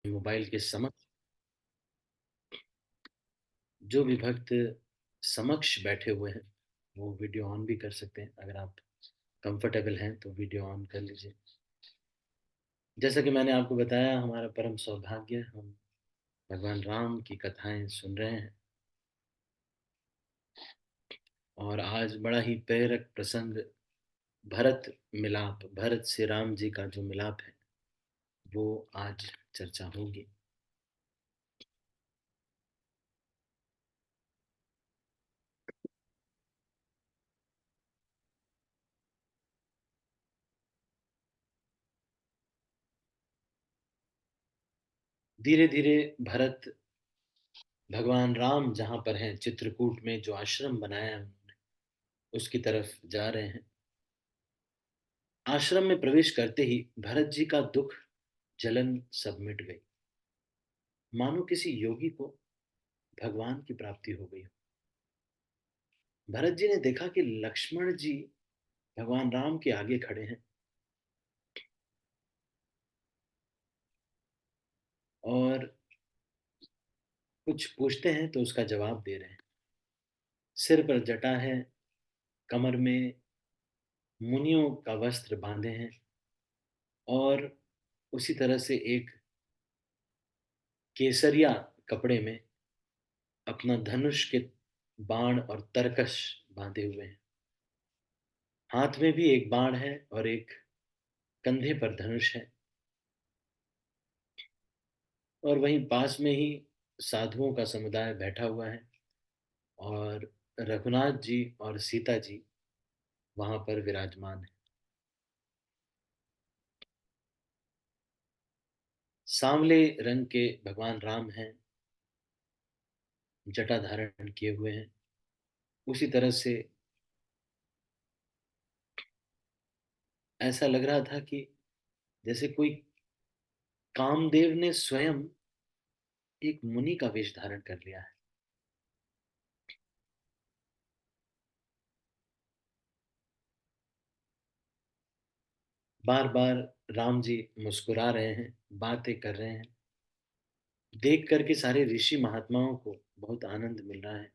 Mobile के समक्ष जो भी भक्त समक्ष बैठे हुए हैं वो वीडियो ऑन भी कर सकते हैं। अगर आप कंफर्टेबल हैं तो वीडियो ऑन कर लीजिए। जैसा कि मैंने आपको बताया, हमारा परम सौभाग्य, हम भगवान राम की कथाएं सुन रहे हैं। और आज बड़ा ही प्रेरक प्रसंग, भरत मिलाप, भरत से राम जी का जो मिलाप है वो आज चर्चा होगी। धीरे धीरे भरत भगवान राम जहाँ पर हैं, चित्रकूट में जो आश्रम बनाया है उन्होंने, उसकी तरफ जा रहे हैं। आश्रम में प्रवेश करते ही भरत जी का दुख, जलन सब मिट गई। मानो किसी योगी को भगवान की प्राप्ति हो गई हो। भरत जी ने देखा कि लक्ष्मण जी भगवान राम के आगे खड़े हैं और कुछ पूछते हैं तो उसका जवाब दे रहे हैं। सिर पर जटा है, कमर में मुनियों का वस्त्र बांधे हैं और उसी तरह से एक केसरिया कपड़े में अपना धनुष के बाण और तरकश बांधे हुए हैं। हाथ में भी एक बाण है और एक कंधे पर धनुष है। और वहीं पास में ही साधुओं का समुदाय बैठा हुआ है और रघुनाथ जी और सीता जी वहां पर विराजमान है। सांवले रंग के भगवान राम हैं, जटा धारण किए हुए हैं। उसी तरह से ऐसा लग रहा था कि जैसे कोई कामदेव ने स्वयं एक मुनि का वेश धारण कर लिया है। बार बार राम जी मुस्कुरा रहे हैं, बातें कर रहे हैं। देख करके सारे ऋषि महात्माओं को बहुत आनंद मिल रहा है।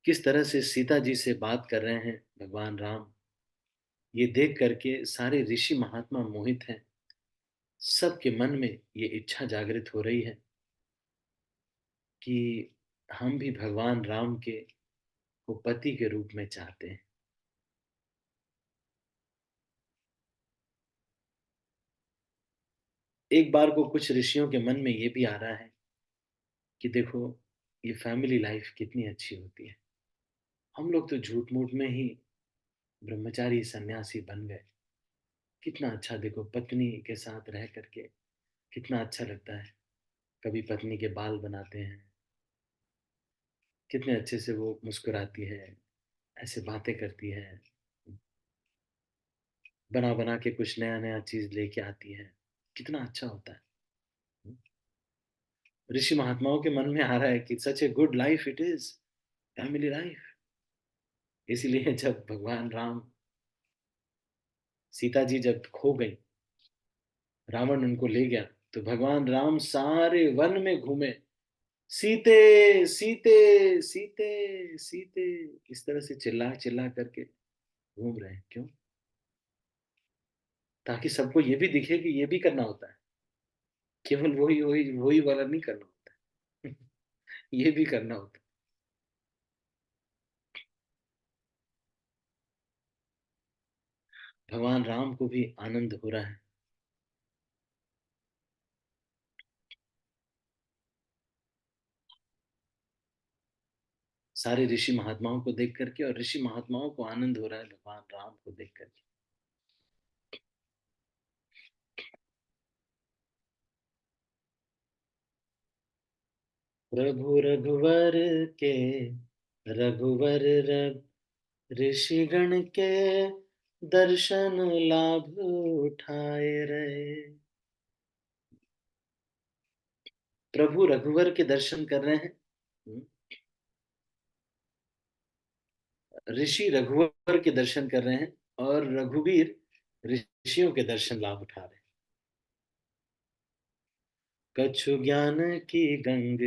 किस तरह से सीता जी से बात कर रहे हैं भगवान राम, ये देख करके सारे ऋषि महात्मा मोहित हैं। सबके मन में ये इच्छा जागृत हो रही है कि हम भी भगवान राम के को पति के रूप में चाहते हैं। एक बार को कुछ ऋषियों के मन में ये भी आ रहा है कि देखो, ये फैमिली लाइफ कितनी अच्छी होती है। हम लोग तो झूठ मूठ में ही ब्रह्मचारी सन्यासी बन गए। कितना अच्छा, देखो पत्नी के साथ रह करके कितना अच्छा लगता है। कभी पत्नी के बाल बनाते हैं, कितने अच्छे से वो मुस्कुराती है, ऐसे बातें करती है, बना बना के कुछ नया नया चीज लेके आती है। कितना अच्छा होता है। ऋषि महात्माओं के मन में आ रहा है कि such a good life it is, family life. इसीलिए जब भगवान राम, सीता जी जब खो गई, रावण उनको ले गया, तो भगवान राम सारे वन में घूमे, सीते सीते सीते सीते, इस तरह से चिल्ला चिल्ला करके घूम रहे हैं। क्यों? ताकि सबको ये भी दिखे कि ये भी करना होता है। केवल वही वही वही वाला नहीं करना होता है। ये भी करना होता है। भगवान राम को भी आनंद हो रहा है। सारे ऋषि महात्माओं को देख करके, और ऋषि महात्माओं को आनंद हो रहा है भगवान राम को देख करके। प्रभु रघुवर के, रघुवर ऋषिगण के दर्शन लाभ उठाए रहे। प्रभु रघुवर के दर्शन कर रहे हैं। ऋषि रघुवर के दर्शन कर रहे हैं और रघुवीर ऋषियों के दर्शन लाभ उठा रहे हैं। कछु ज्ञान की गंग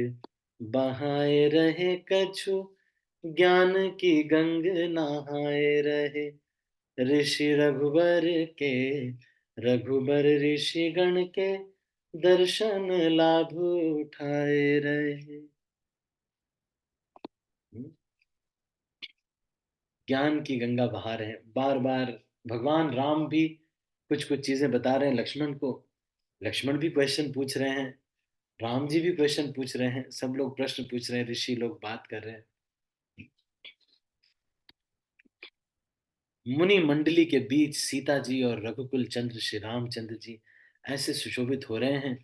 बहाए रहे, कछु ज्ञान की गंग नहाए रहे। ऋषि रघुबर के, रघुबर ऋषि गण के दर्शन लाभ उठाए रहे। ज्ञान की गंगा बहा रहे हैं, बार बार भगवान राम भी कुछ कुछ चीजें बता रहे हैं लक्ष्मण को। लक्ष्मण भी क्वेश्चन पूछ रहे हैं, राम जी भी क्वेश्चन पूछ रहे हैं, सब लोग प्रश्न पूछ रहे हैं, ऋषि लोग बात कर रहे हैं। मुनि मंडली के बीच सीता जी और रघुकुल चंद्र श्री रामचंद्र जी ऐसे सुशोभित हो रहे हैं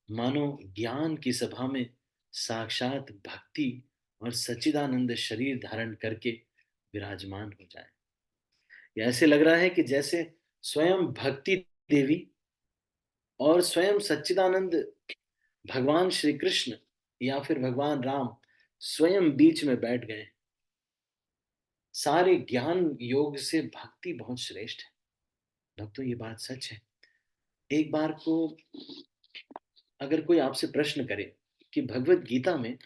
मानो ज्ञान की सभा में साक्षात भक्ति और सच्चिदानंद शरीर धारण करके विराजमान हो जाए। ये ऐसे लग रहा है कि जैसे स्वयं भक्ति देवी और स्वयं सच्चिदानंद भगवान श्री कृष्ण या फिर भगवान राम स्वयं बीच में बैठ गए। सारे ज्ञान योग से भक्ति बहुत श्रेष्ठ है। भक्तों, ये बात सच है। एक बार को अगर कोई आपसे प्रश्न करे कि भगवत गीता में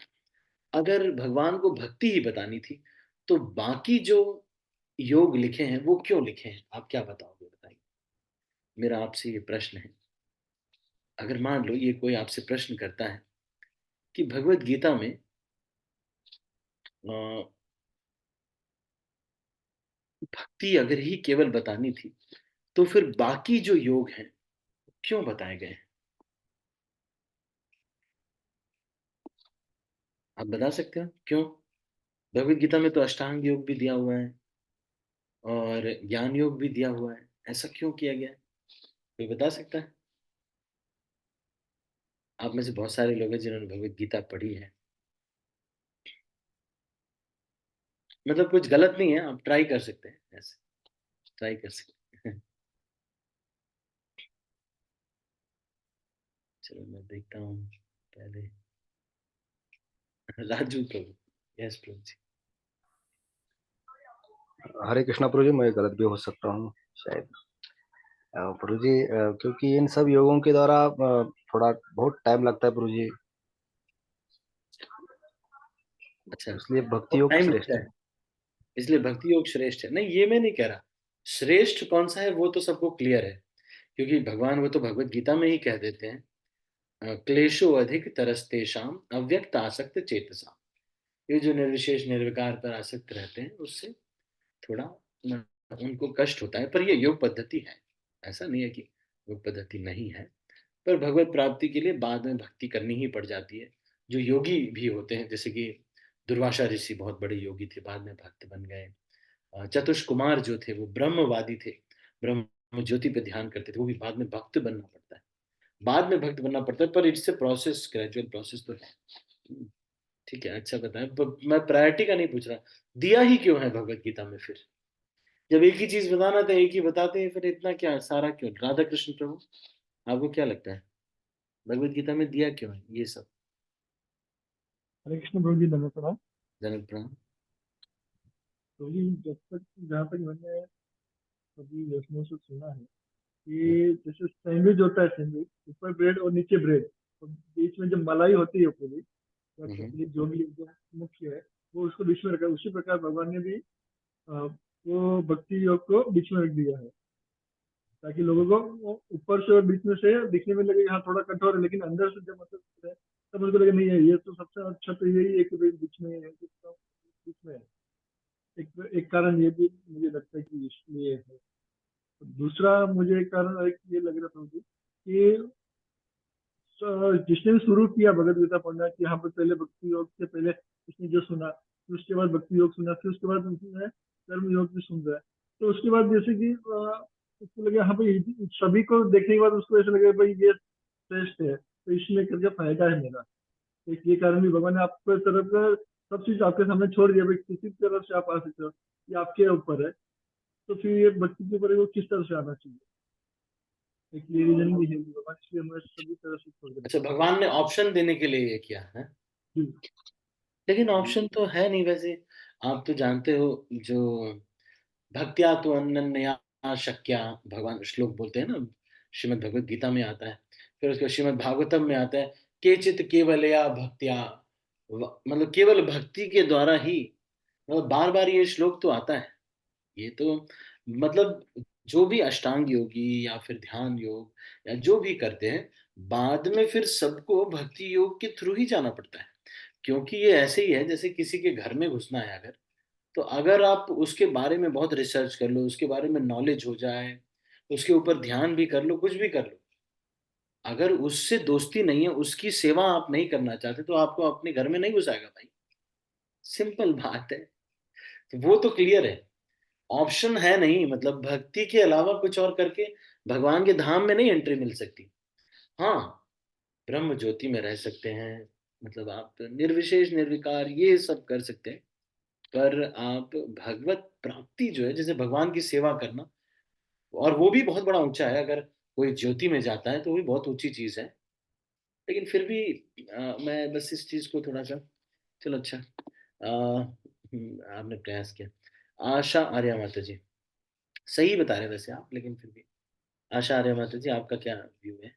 अगर भगवान को भक्ति ही बतानी थी तो बाकी जो योग लिखे हैं वो क्यों लिखे हैं, आप क्या बताओगे? बताइए। मेरा आपसे ये प्रश्न है। अगर मान लो ये कोई आपसे प्रश्न करता है कि भगवत गीता में भक्ति अगर ही केवल बतानी थी तो फिर बाकी जो योग हैं क्यों बताए गए हैं? आप बता सकते हो क्यों? भगवत गीता में तो अष्टांग योग भी दिया हुआ है और ज्ञान योग भी दिया हुआ है, ऐसा क्यों किया गया है? कोई बता सकता है? आप में से बहुत सारे लोग हैं जिन्होंने भगवत गीता पढ़ी है। मतलब कुछ गलत नहीं है, आप ट्राई कर सकते हैं, ऐसे ट्राई कर सकते हैं। चलो मैं देखता हूँ पहले। राजू प्रभु, यस प्रभु जी। हरे कृष्णा प्रभु जी, मैं गलत भी हो सकता हूँ शायद। प्रभु जी, क्योंकि इन सब योगों के द्वारा थोड़ा बहुत टाइम लगता है प्रभु जी, अच्छा, इसलिए भक्ति बहुत योग टाइम लगता श्रेष्ठ है। है इसलिए भक्ति योग श्रेष्ठ है? नहीं, ये मैं नहीं कह रहा। श्रेष्ठ कौन सा है वो तो सबको क्लियर है, क्योंकि भगवान वो तो भगवत गीता में ही कह देते हैं, क्लेशो अधिक तरस्तेषाम अव्यक्त आसक्त चेतसा। ये जो निर्विशेष निर्विकार पर आसक्त रहते हैं उससे थोड़ा उनको कष्ट होता है, पर ये योग पद्धति है। ऐसा नहीं है कि योग पद्धति नहीं है, पर भगवत प्राप्ति के लिए बाद में भक्ति करनी ही पड़ जाती है। जो योगी भी होते हैं, जैसे कि दुर्वासा ऋषि बहुत बड़े योगी थे, बाद में भक्त बन गए। चतुष कुमार जो थे वो ब्रह्मवादी थे, ब्रह्म ज्योति पे ध्यान करते थे, वो भी बाद में भक्त बनना पड़ता है। बाद में भक्त बनना पड़ता है, पर it's a process, gradual process तो है। ठीक है, अच्छा बताएं। मैं प्रायोरिटी का नहीं पूछ रहा, दिया ही क्यों है भगवत गीता में फिर? जब एक ही चीज बताना था एक ही बताते हैं, फिर इतना क्या सारा क्यों? राधा कृष्ण प्रभु, आपको क्या लगता है भगवत गीता में दिया क्यों है ये सब? हरे कृष्ण प्रभु जी, नमः प्रणाम। जनक प्रणाम। तो ये जब तक जहाँ तक मैंने कभी वैष्णव से सुना है हम्म, कि जैसे सैंडविच होता है, सैंडविच ऊपर ब्रेड और नीचे ब्रेड और बीच में जो मलाई होती है पूरी या हम्म, पतली जो भी एकदम मुख्य है, वो उसको बीच में रखा है। उसी प्रकार भगवान ने भी वो भक्ति योग को बीच में रख दिया है, ताकि लोगों को वो ऊपर से और बीच में से दिखने में लगे यहाँ थोड़ा कठोर है, लेकिन अंदर से जब मतलब है तब उनको लगे नहीं है ये तो सबसे अच्छा, तो यही एक बीच में है, बीच में है। एक कारण ये भी मुझे लगता है कि इसलिए है। दूसरा मुझे एक कारण एक ये लग रहा था मुझे कि जिसने भी शुरू किया भगवद गीता पढ़ना कि यहाँ पर पहले भक्ति योग से पहले उसने जो सुना, फिर उसके बाद भक्ति योग सुना, फिर उसके बाद उसने कर्म योग भी सुन रहा है, तो उसके बाद जैसे कि उसको लगे यहाँ पे सभी को देखने के बाद उसको ऐसा लगे भाई ये श्रेष्ठ है, तो इसमें करके फायदा है मेरा। एक ये कारण भी भगवान ने आपको तरफ से सब चीज आपके सामने छोड़ दिया, भाई किसी तरफ से आप आ सकते हो, ये आपके ऊपर है। तो फिर ये भक्ति के ऊपर वो किस तरह से आना चाहिए, एक ये रीजन भी है कि भगवान इसलिए हमें सभी तरह से छोड़ देना अच्छा, चाहिए। भगवान ने ऑप्शन देने के लिए ये किया है, जी। लेकिन ऑप्शन तो है नहीं वैसे। आप तो जानते हो, जो भक्त्या तो अनन्या शक्या भगवान श्लोक बोलते हैं ना, श्रीमद् भगवत गीता में आता है। फिर उसके श्रीमद् भागवतम में आता है केचित केवलया भक्त्या, मतलब केवल भक्ति के द्वारा ही, मतलब बार बार ये श्लोक तो आता है। ये तो मतलब जो भी अष्टांग योगी या फिर ध्यान योग या जो भी करते हैं, बाद में फिर सबको भक्ति योग के थ्रू ही जाना पड़ता है। क्योंकि ये ऐसे ही है जैसे किसी के घर में घुसना है अगर, तो अगर आप उसके बारे में बहुत रिसर्च कर लो, उसके बारे में नॉलेज हो जाए, उसके ऊपर ध्यान भी कर लो, कुछ भी कर लो, अगर उससे दोस्ती नहीं है, उसकी सेवा आप नहीं करना चाहते, तो आपको अपने घर में नहीं घुसाएगा भाई। सिंपल बात है। तो वो तो क्लियर है, ऑप्शन है नहीं, मतलब भक्ति के अलावा कुछ और करके भगवान के धाम में नहीं एंट्री मिल सकती। हाँ, ब्रह्म ज्योति में रह सकते हैं, मतलब आप निर्विशेष निर्विकार ये सब कर सकते हैं, पर आप भगवत प्राप्ति जो है, जैसे भगवान की सेवा करना, और वो भी बहुत बड़ा ऊंचा है। अगर कोई ज्योति में जाता है तो वो भी बहुत ऊंची चीज है। लेकिन फिर भी मैं बस इस चीज को थोड़ा सा, चलो अच्छा, आपने प्रयास किया। आशा आर्या माता जी, सही बता रहे वैसे आप, लेकिन फिर भी आशा आर्या माता जी, आपका क्या व्यू है?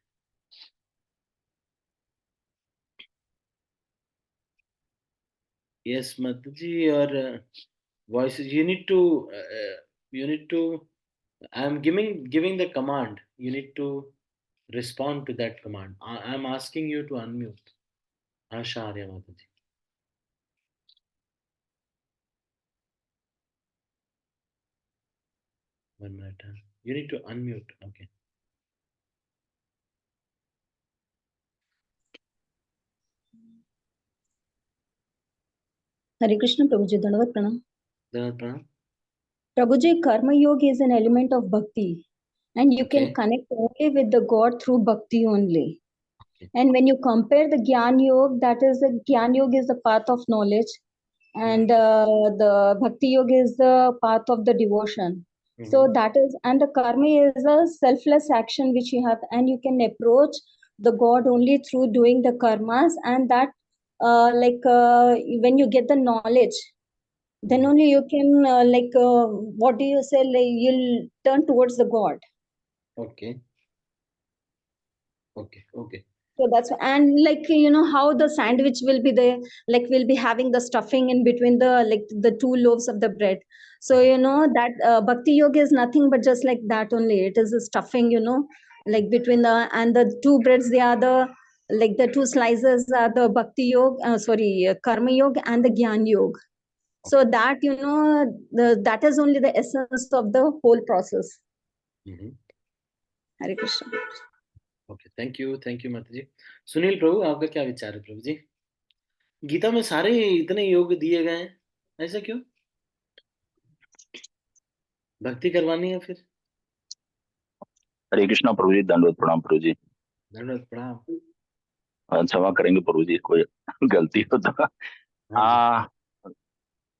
यस माता जी, और voice you need to I'm giving the command, you need to respond to that command. I'm asking you to unmute. आशा आर्या माता जी। One minute, huh? You need to unmute. Okay. हरे कृष्ण प्रभु जी, दंडवत प्रणाम। धन्यवाद, प्रणाम। प्रभु जी, कर्म योग is an element of bhakti, and you can Okay. connect only with the God through bhakti only. Okay. And when you compare the Gyan Yoga, that is the Gyan Yoga is the path of knowledge, and the Bhakti Yoga is the path of the devotion. So that is, and the karma is a selfless action which you have, and you can approach the God only through doing the karmas, and that when you get the knowledge, then only you can what do you say, like you'll turn towards the God. Okay. Okay. Okay. So that's, and like how the sandwich will be there, like we'll be having the stuffing in between the, like the two loaves of the bread. So that bhakti yoga is nothing but just like that only. It is a stuffing, like between the, and the two breads, they are the, like the two slices are the bhakti yoga, karma yoga and the gyan yoga. So that that is only the essence of the whole process. Hare Krishna. Okay, thank you माता जी। सुनील प्रभु, आपका क्या विचार है प्रभु जी? गीता में सारे इतने योग दिए गए हैं, ऐसा क्यों? भक्ति करवानी है फिर? हरे कृष्णा प्रभु जी, दंडवत प्रणाम प्रभु जी। धन्यवाद, प्रणाम। क्षमा करेंगे प्रभु जी, कोई गलती हो तो। हाँ जी।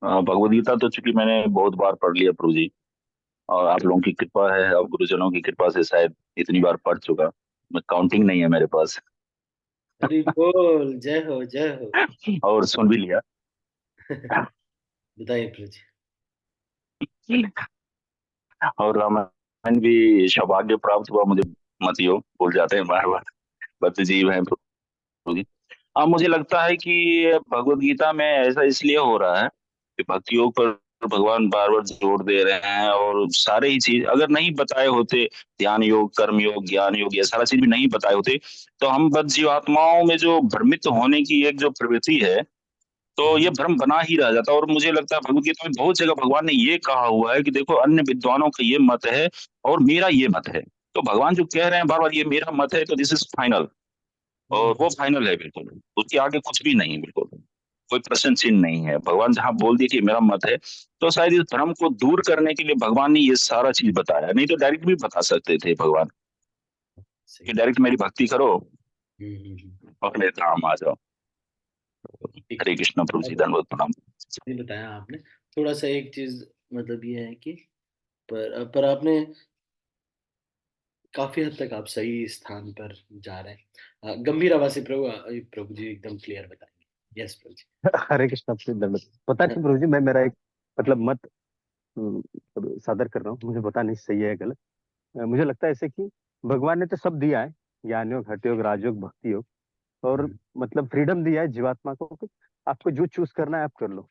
भगवद गीता तो चूंकि मैंने बहुत बार पढ़ लिया प्रभु जी, और आप लोगों की कृपा है और गुरुजनों की कृपा से शायद इतनी बार पढ़ चुका, मैं काउंटिंग नहीं है मेरे पास। हरि बोल, जय हो जय हो। और सुन भी लिया। बताइए प्रभु जी। और रामायण भी सौभाग्य प्राप्त हुआ मुझे, मत योग भूल जाते हैं बार बार, बद्ध जीव है प्रभु जी। मुझे लगता है कि भगवत गीता में ऐसा इसलिए हो रहा है कि भक्ति योग पर भगवान बार बार जोर दे रहे हैं, और सारे ही चीज अगर नहीं बताए होते, ध्यान योग, कर्म योग, ज्ञान योग, ये सारा चीज भी नहीं बताए होते, तो हम बद्ध जीवात्माओं में जो भ्रमित होने की एक जो प्रवृत्ति है, तो ये भ्रम बना ही रह जाता। और मुझे लगता है भगवत गीता में बहुत जगह भगवान ने ये कहा हुआ है कि देखो अन्य विद्वानों का ये मत है और मेरा ये मत है। तो भगवान जो कह रहे हैं बार बार ये मेरा मत है, तो दिस इज फाइनल, और वो फाइनल है बिल्कुल, उसके आगे कुछ भी नहीं, बिल्कुल कोई प्रश्न चिन्ह नहीं है। भगवान जहां बोल दिए कि मेरा मत है, तो शायद इस भ्रम को दूर करने के लिए भगवान ने ये सारा चीज बताया, नहीं तो डायरेक्ट भी बता सकते थे भगवान कि डायरेक्ट मेरी भक्ति करो और मेरे धाम आ जाओ। हरे कृष्ण प्रभु जी, धन्यवाद, प्रणाम। बताया आपने थोड़ा सा, एक चीज मतलब ये है कि पर आपने काफी हद तक आप सही स्थान पर जा रहे हैं। गंभीर आवाज से प्रभु, प्रभु जी एकदम क्लियर बताएंगे। यस प्रभु जी। हरे कृष्ण आपसे दंडवत। पता नहीं प्रभु जी, मैं मेरा एक मतलब मत सादर कर रहा हूँ, मुझे पता नहीं सही है या गलत। मुझे लगता है ऐसे कि भगवान ने तो सब दिया है, ज्ञान योग, हठ योग, राजयोग, भक्ति योग, और मतलब फ्रीडम दिया है जीवात्मा को कि आपको जो चूज करना है आप कर लो,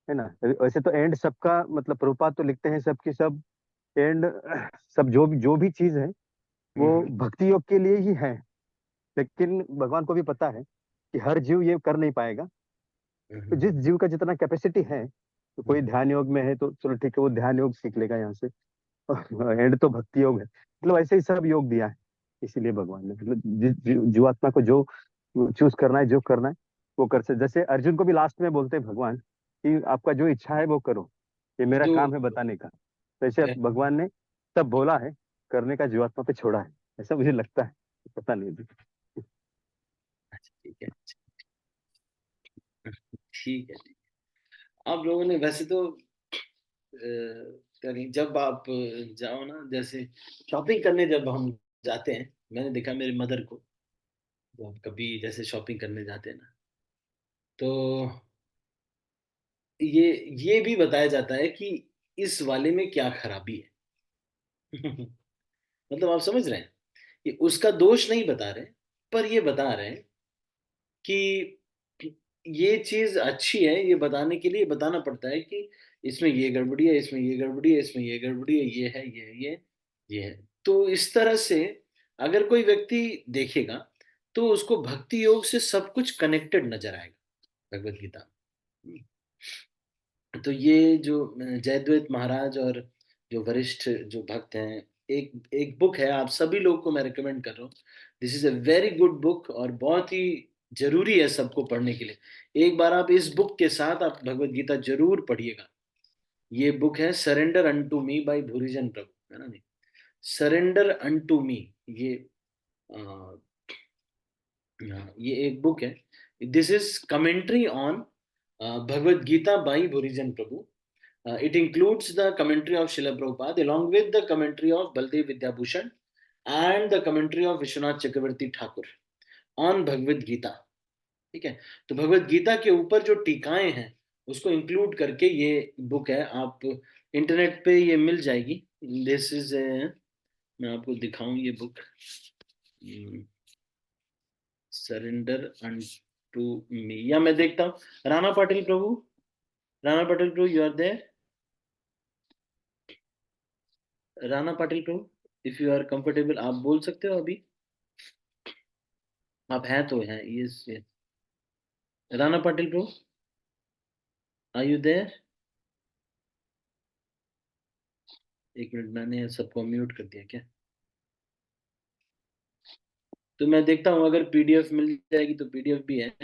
है ना। वैसे तो एंड सबका मतलब प्रभुपाद तो लिखते हैं सबकी सब एंड सब जो भी चीज है वो भक्ति योग के लिए ही है, लेकिन भगवान को भी पता है कि हर जीव ये कर नहीं पाएगा। तो जिस जीव का जितना कैपेसिटी है, तो कोई ध्यान योग में है तो चलो ठीक है, वो ध्यान योग सीख लेगा यहाँ से। एंड तो भक्ति योग है, मतलब ऐसे ही सब योग दिया है। इसीलिए भगवान ने मतलब जीवात्मा को जो चूज करना है, जो करना है वो कर से, जैसे अर्जुन को भी लास्ट में बोलते हैं भगवान कि आपका जो इच्छा है वो करो, ये मेरा तो काम है बताने का। तो ऐसे भगवान ने सब बोला है, करने का जीवात्मा पे छोड़ा है, ऐसा मुझे लगता है, पता नहीं अभी। ठीक है, ठीक है। आप लोगों ने वैसे तो जब आप जाओ ना, जैसे शॉपिंग करने जब हम जाते हैं, मैंने देखा मेरी मदर को, तो हम कभी जैसे शॉपिंग करने जाते हैं ना, तो ये भी बताया जाता है कि इस वाले में क्या खराबी है। मतलब आप समझ रहे हैं, ये उसका दोष नहीं बता रहे, पर ये बता रहे हैं कि ये चीज अच्छी है, ये बताने के लिए बताना पड़ता है कि इसमें ये गड़बड़ी है, इसमें ये गड़बड़ी है, इसमें ये गड़बड़ी है, ये है, ये है। तो इस तरह से अगर कोई व्यक्ति देखेगा तो उसको भक्ति योग से सब कुछ कनेक्टेड नजर आएगा, भगवत गीता। तो ये जो जयद्वैत महाराज और जो वरिष्ठ जो भक्त हैं, एक एक बुक है, आप सभी लोगों को मैं रिकमेंड कर रहा हूँ। This is a very good book और बहुत ही जरूरी है सबको पढ़ने के लिए। एक बार आप इस बुक के साथ आप भगवत गीता जरूर पढ़िएगा। ये बुक है सरेंडर अनटू मी बाय भूरिजन प्रभु, है ना जी। सरेंडर अनटू मी, ये ये एक बुक है। This is commentary on Bhagavad Gita by Bhurijan Prabhu. It includes the commentary of Srila Prabhupada along with the commentary of Baldev Vidyabhushan and the commentary of Vishwanath Chakravarti Thakur on Bhagavad Gita। ठीक है, तो भगवत गीता के ऊपर जो टीकाएं हैं उसको इंक्लूड करके ये बुक है, आप इंटरनेट पे ये मिल जाएगी। दिस इज मैं आपको दिखाऊं ये बुक, सरेंडर अनटू मी, या मैं देखता हूँ Rana Patil Prabhu, Rana Patil Prabhu you are there, Rana Patil Prabhu if you are comfortable आप बोल सकते हो अभी, आप हैं तो हैं। Yes, Rana Patil Prabhu are you there? एक मिनट, मैंने सबको म्यूट कर दिया क्या? तो मैं देखता हूँ अगर पीडीएफ मिल जाएगी तो पीडीएफ भी है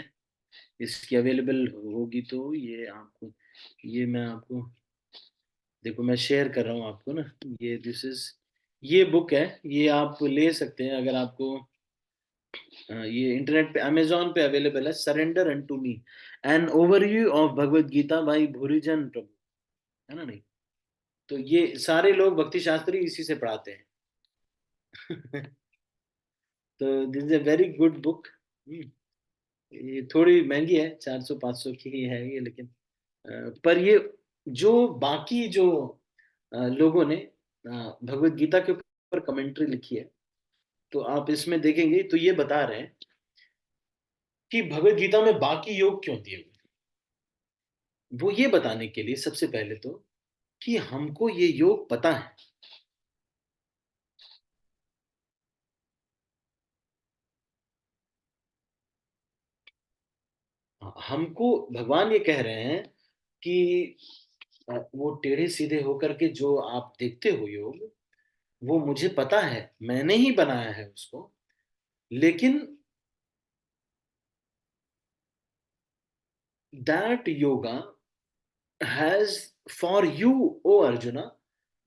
इसकी अवेलेबल होगी, तो ये आपको, ये मैं आपको देखो मैं शेयर कर रहा हूँ आपको ना, ये दिस इज, ये बुक है, ये आप ले सकते हैं अगर आपको ये इंटरनेट पे अमेजोन पे अवेलेबल है। Surrender unto me, an overview of Bhagavad Gita by Bhurijan Prabhu, है ना नहीं। तो ये सारे लोग भक्ति शास्त्री इसी से पढ़ाते हैं। तो this is a very good book. ये थोड़ी महंगी है, 400-500 की ही है ये, लेकिन पर ये जो बाकी जो लोगों ने भगवत गीता के ऊपर कमेंट्री लिखी है, तो आप इसमें देखेंगे तो ये बता रहे हैं कि भगवत गीता में बाकी योग क्यों दिए हुए। वो ये बताने के लिए सबसे पहले तो कि हमको ये योग पता है, हमको भगवान ये कह रहे हैं कि वो टेढ़े सीधे होकर के जो आप देखते हो योग, वो मुझे पता है, मैंने ही बनाया है उसको, लेकिन that yoga has for you O Arjuna,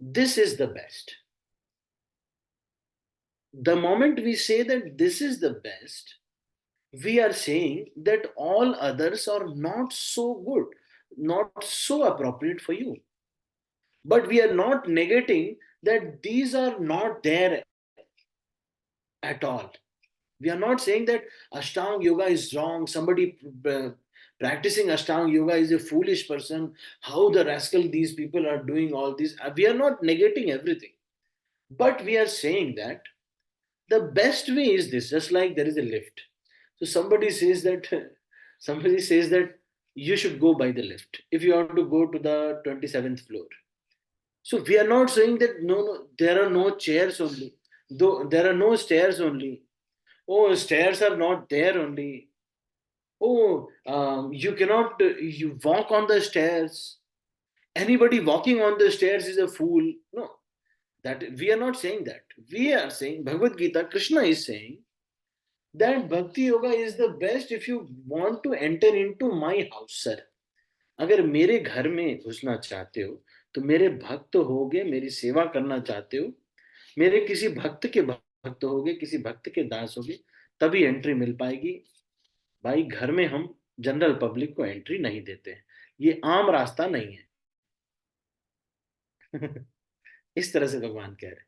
this is the best. The moment we say that this is the best, we are saying that all others are not so good, not so appropriate for you. But we are not negating that these are not there at all. We are not saying that Ashtanga Yoga is wrong, somebody practicing Ashtanga Yoga is a foolish person, how the rascal these people are doing all this. We are not negating everything. But we are saying that The best way is this, just like there is a lift. So somebody says that you should go by the lift if you want to go to the 27th floor. So we are not saying that no, there are no chairs only, though there are no stairs only. Oh, stairs are not there only. Oh, you cannot you walk on the stairs. Anybody walking on the stairs is a fool. No, that we are not saying that. We are saying Bhagavad Gita, Krishna is saying that Bhakti Yoga is the best if you want to enter into my house, sir. अगर मेरे घर में घुसना चाहते हो तो मेरे भक्त होगे, मेरी सेवा करना चाहते हो, मेरे किसी भक्त के भक्त होगे, किसी भक्त के दास होगे, तभी एंट्री मिल पाएगी। भाई घर में हम जनरल पब्लिक को एंट्री नहीं देते हैं, ये आम रास्ता नहीं है। इस तरह से भगवान कह रहे हैं।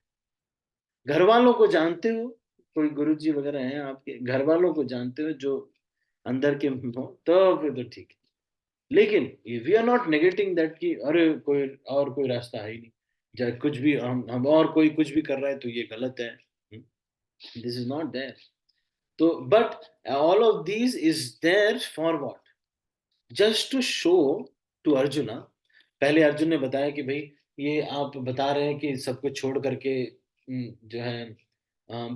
घर वालों को जानते हो, कोई गुरुजी वगैरह हैं आपके, घर वालों को जानते हो जो अंदर के हो तो फिर तो ठीक है। लेकिन we are not negating that कि अरे कोई रास्ता है ही नहीं, चाहे कुछ भी हम और कोई कुछ भी कर रहा है तो ये गलत है। This is not there. तो but all of these is there for what? Just to show to Arjuna. पहले अर्जुन ने बताया कि भाई ये आप बता रहे हैं कि सब कुछ छोड़ करके जो है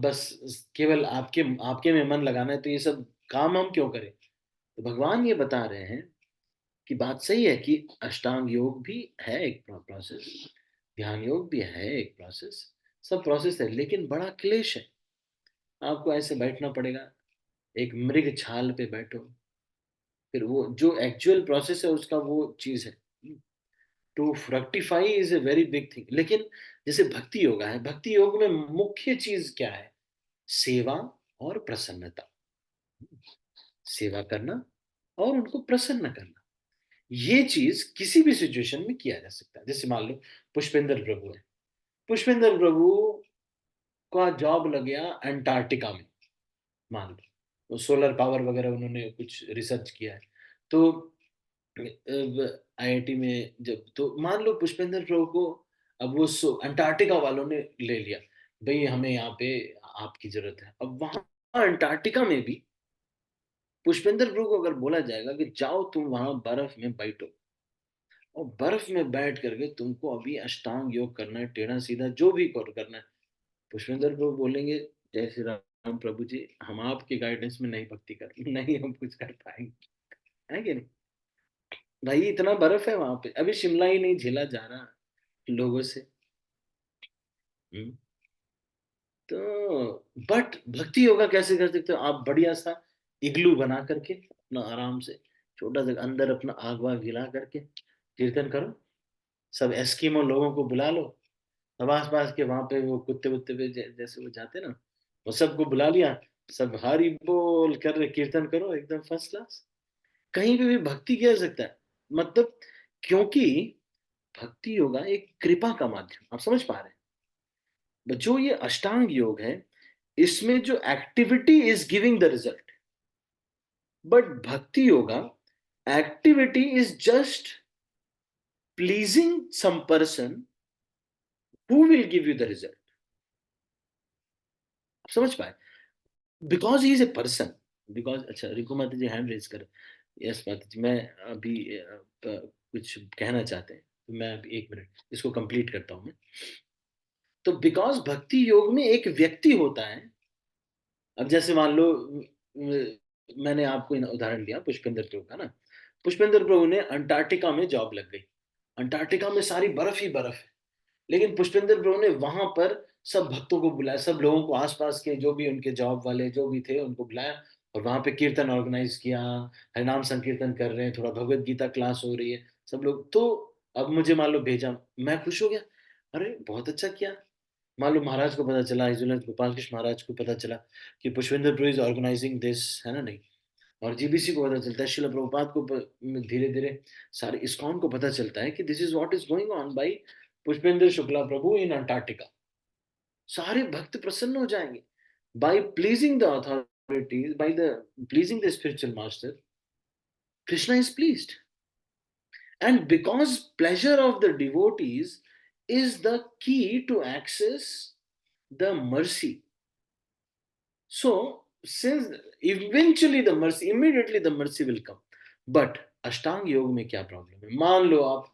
बस केवल आपके में मन लगाना है, तो ये सब काम हम क्यों करें? तो भगवान ये बता रहे हैं कि बात सही है कि अष्टांग योग भी है एक प्रोसेस, ध्यान योग भी है एक प्रोसेस, सब प्रोसेस है, लेकिन बड़ा क्लेश है। आपको ऐसे बैठना पड़ेगा, एक मृग छाल पे बैठो, फिर वो जो एक्चुअल प्रोसेस है उसका वो चीज है। To fructify is a very big thing. लेकिन जैसे भक्ति योगा है, भक्ति योग में मुख्य चीज क्या है? सेवा और प्रसन्नता। सेवा करना और उनको प्रसन्न करना, ये चीज किसी भी सिचुएशन में किया जा सकता है। जैसे मान लो पुष्पेंद्र प्रभु है, पुष्पेंद्र प्रभु का जॉब लग गया अंटार्कटिका में, मान लो तो सोलर पावर वगैरह उन्होंने कुछ रिसर्च किया है, तो आईआईटी में जब, तो मान लो पुष्पेंद्र प्रभु को अब वो अंटार्कटिका वालों ने ले लिया, भाई हमें यहाँ पे आपकी जरूरत है। अब वहां अंटार्कटिका में भी पुष्पेंद्र प्रभु को अगर बोला जाएगा कि जाओ तुम वहां बर्फ में बैठो, और बर्फ में बैठ करके तुमको अभी अष्टांग योग करना है, टेढ़ा सीधा जो भी करना है, पुष्पेंद्र प्रभु बोलेंगे जय श्री राम प्रभु जी, हम आपके गाइडेंस में नहीं भक्ति कर नहीं हम कुछ कर पाएंगे, है कि नहीं? भाई इतना बर्फ है वहां पे, अभी शिमला ही नहीं झेला जा रहा लोगों से। तो बट भक्ति योगा कैसे कर सकते हो आप? बढ़िया सा इग्लू बना करके अपना आराम से छोटा सा अंदर अपना आग वाग गिला करके कीर्तन करो, सब एस्किमो लोगों को बुला लो, अब आस पास के वहां पे वो कुत्ते वुत्ते पे जैसे वो जाते ना, वो सबको बुला लिया, सब हारी बोल कर रहे कीर्तन करो, एकदम फर्स्ट क्लास। कहीं पे भी भक्ति किया जा सकता है, मतलब क्योंकि भक्ति योगा एक कृपा का माध्यम, आप समझ पा रहे हैं? जो ये अष्टांग योग है, इसमें जो activity is giving the result, but bhakti yoga activity is just pleasing some person who will give you the result. आप समझ पाए? Because he is a person, because अच्छा रिको माता जी हैंड रेज कर, यस माता जी मैं अभी कुछ कहना चाहते हैं, तो मैं अभी 1 मिनट इसको कंप्लीट करता हूं मैं। तो बिकॉज भक्ति योग में एक व्यक्ति होता है, अब जैसे मान लो मैंने आपको उदाहरण दिया पुष्पेंद्र प्रभु का ना, पुष्पेंद्र प्रभु ने अंटार्कटिका में जॉब लग गई, अंटार्कटिका में सारी बर्फ ही बर्फ है, लेकिन पुष्पेंद्र प्रभु ने वहां पर सब भक्तों को बुलाया, सब लोगों को आसपास के जो भी उनके जॉब वाले जो भी थे उनको बुलाया, और वहां पे कीर्तन ऑर्गेनाइज किया, हरिनाम संकीर्तन कर रहे हैं, थोड़ा भगवत गीता क्लास हो रही है सब लोग। तो अब मुझे मान लो भेजा, मैं खुश हो गया, अरे बहुत अच्छा किया। मान लो महाराज को पता चला, हिजूलनाथ गोपाल कृष्ण महाराज को पता चला कि पुष्पेंद्र प्रभु इज ऑर्गेनाइजिंग दिस, है ना? नहीं, और जीबीसी को पता चलता है, शिला प्रभुपाद को धीरे धीरे सारे इस्कॉन को पता चलता है कि this is what is going on by Pushpendra Shukla Prabhu in Antarctica. सारे भक्त प्रसन्न हो जाएंगे by pleasing the authorities, by the pleasing the spiritual master, Krishna is pleased. And because pleasure of the devotees is the key to access the mercy, So since eventually the mercy, immediately the mercy will come. But अष्टांग योग में क्या problem है? मान लो आप